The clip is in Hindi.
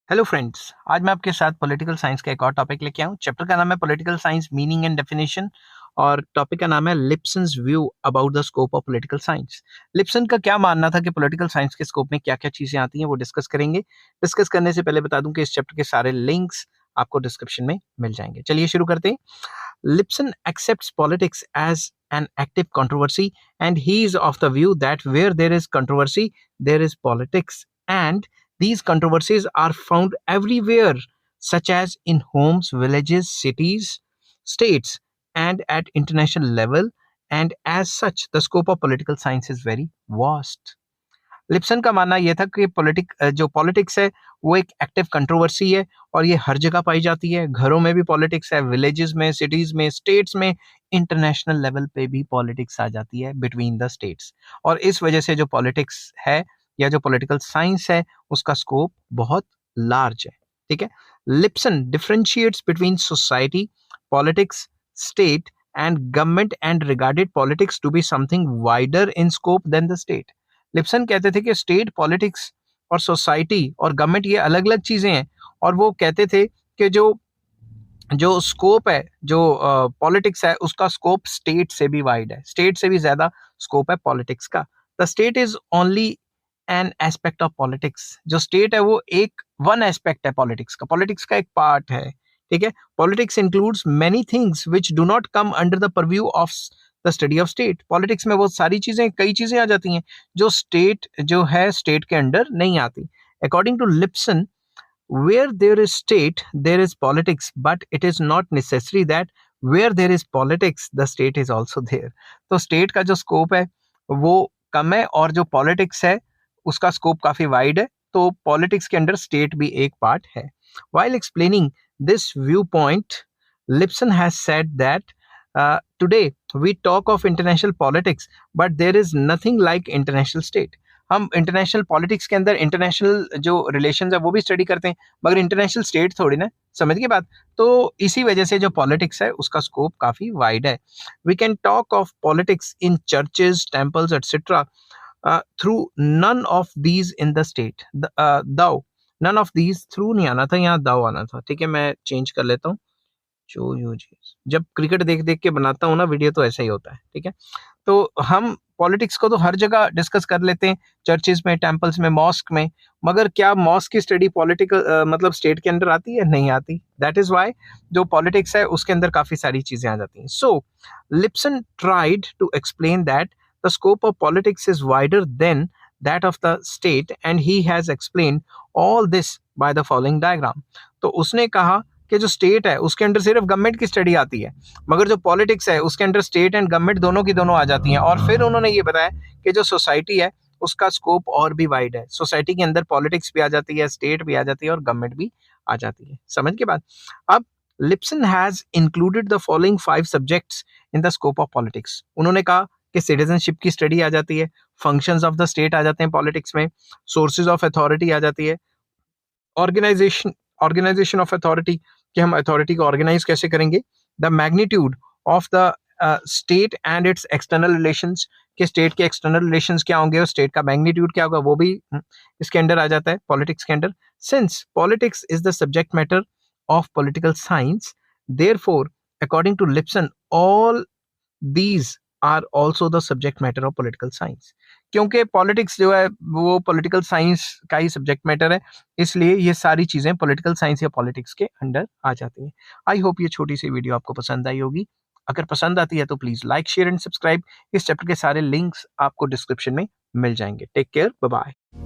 हेलो फ्रेंड्स, आज मैं आपके साथ पॉलिटिकल साइंस का एक और टॉपिक लेके आया हूँ। चैप्टर का नाम है political science meaning and definition और टॉपिक का नाम है Lipson's view about the scope of political science. Lipson का क्या मानना था कि पॉलिटिकल साइंस के स्कोप में क्या-क्या चीजें आती हैं, वो डिस्कस करेंगे। डिस्कस करने से पहले बता दूं कि इस चैप्टर के सारे लिंक्स आपको डिस्क्रिप्शन में मिल जाएंगे। चलिए शुरू करते हैं। लिप्सन accepts politics as an active controversy and he is of the view that where there is controversy there is politics, and these controversies are found everywhere, such as in homes, villages, cities, states, and at international level, and as such the scope of political science is very vast. लिप्सन का मानना यह था कि जो पॉलिटिक्स है वो एक एक्टिव कंट्रोवर्सी है और ये हर जगह पाई जाती है। घरों में भी पॉलिटिक्स है, विलेजेस में, सिटीज में, स्टेट्स में, इंटरनेशनल लेवल पे भी पॉलिटिक्स आ जाती है बिटवीन द स्टेट्स। और इस वजह से जो पॉलिटिक्स है या जो पॉलिटिकल साइंस है उसका स्कोप बहुत लार्ज है। ठीक है। Lipson differentiates between society, politics, state and government and regarded politics to be something wider in scope than the state. Lipson कहते थे कि स्टेट पॉलिटिक्स और सोसाइटी और गवर्नमेंट ये अलग अलग चीजें हैं, और वो कहते थे कि जो जो स्कोप है, जो पॉलिटिक्स है, उसका स्कोप स्टेट से भी वाइड है, स्टेट से भी ज्यादा स्कोप है पॉलिटिक्स का। The state is only an aspect of politics. जो स्टेट है वो एक वन एस्पेक्ट है पॉलिटिक्स का एक पार्ट है। ठीक है। Politics includes many things which do not come under the purview of the study of state. Politics में वो सारी चीजें, कई चीजें आ जाती हैं जो स्टेट के अंडर नहीं आती। According to Lipson, where there is state there is politics, but it is not necessary that where there is politics the state is also there। तो स्टेट का जो स्कोप है वो कम है और जो पॉलिटिक्स है उसका स्कोप काफी वाइड है, तो पॉलिटिक्स के अंडर स्टेट भी एक पार्ट है। while explaining this viewpoint, Lipson has said that today we talk of international politics but there is nothing like international state। हम इंटरनेशनल पॉलिटिक्स के अंदर इंटरनेशनल जो रिलेशंस है वो भी स्टडी करते हैं, मगर इंटरनेशनल स्टेट थोड़ी ना, समझ की बात। तो इसी वजह से जो पॉलिटिक्स है उसका स्कोप काफी वाइड है। We can talk of politics in churches, temples etcetera through none of these in the state. Though, none of these through नहीं आना था, यहाँ दाउ आना था। ठीक है, मैं चेंज कर लेता हूँ। जब क्रिकेट देख देख के बनाता हूँ ना वीडियो तो ऐसा ही होता है। ठीक है। तो हम पॉलिटिक्स को तो हर जगह डिस्कस कर लेते हैं, चर्चेज में, टेम्पल्स में, मॉस्क में, मगर क्या मॉस्क की स्टडी पॉलिटिकल मतलब स्टेट के अंदर आती है? नहीं आती। दैट इज वाई जो पॉलिटिक्स है उसके अंदर काफी सारी चीजें आ जाती हैं। So Lipson tried to explain that the scope of politics is wider than that of the state and he has explain all this by the following diagram. तो उसने कहा कि जो स्टेट है उसके अंदर सिर्फ गवर्नमेंट की स्टडी आती है, मगर जो पॉलिटिक्स है उसके अंदर स्टेट एंड गवर्नमेंट दोनों की दोनों आ जाती हैं। और फिर उन्होंने ये बताया कि जो सोसाइटी है उसका स्कोप और भी वाइड है। सोसाइटी के अंदर पॉलिटिक्स भी आ जाती है, स्टेट भी आ जाती है और गवर्नमेंट भी आ जाती है। समझ के बाद अब Lipson has included the following 5 subjects in the scope of politics. उन्होंने कहा कि सिटीजनशिप की स्टडी आ जाती है, फंक्शंस ऑफ द स्टेट आ जाते हैं पॉलिटिक्स में, सोर्सेज ऑफ अथॉरिटी आ जाती है, ऑर्गेनाइजेशन ऑफ अथॉरिटी कि हम अथॉरिटी को ऑर्गेनाइज कैसे करेंगे, the magnitude of the state and it's external relations कि स्टेट के एक्सटर्नल रिलेशंस क्या होंगे और स्टेट का मैग्नीट्यूड क्या होगा, वो भी इसके अंडर आ जाता है पॉलिटिक्स के अंदर। Since politics is the subject matter of political science, therefore according to Lipson all these are also the subject matter of political science. क्योंकि पॉलिटिक्स जो है वो पॉलिटिकल साइंस का ही सब्जेक्ट मैटर है, इसलिए ये सारी चीजें पॉलिटिकल साइंस या पॉलिटिक्स के अंडर आ जाती हैं। आई होप ये छोटी सी वीडियो आपको पसंद आई होगी। अगर पसंद आती है तो please like, share and subscribe. इस चैप्टर के सारे लिंक्स आपको डिस्क्रिप्शन में मिल जाएंगे। Take care, bye bye.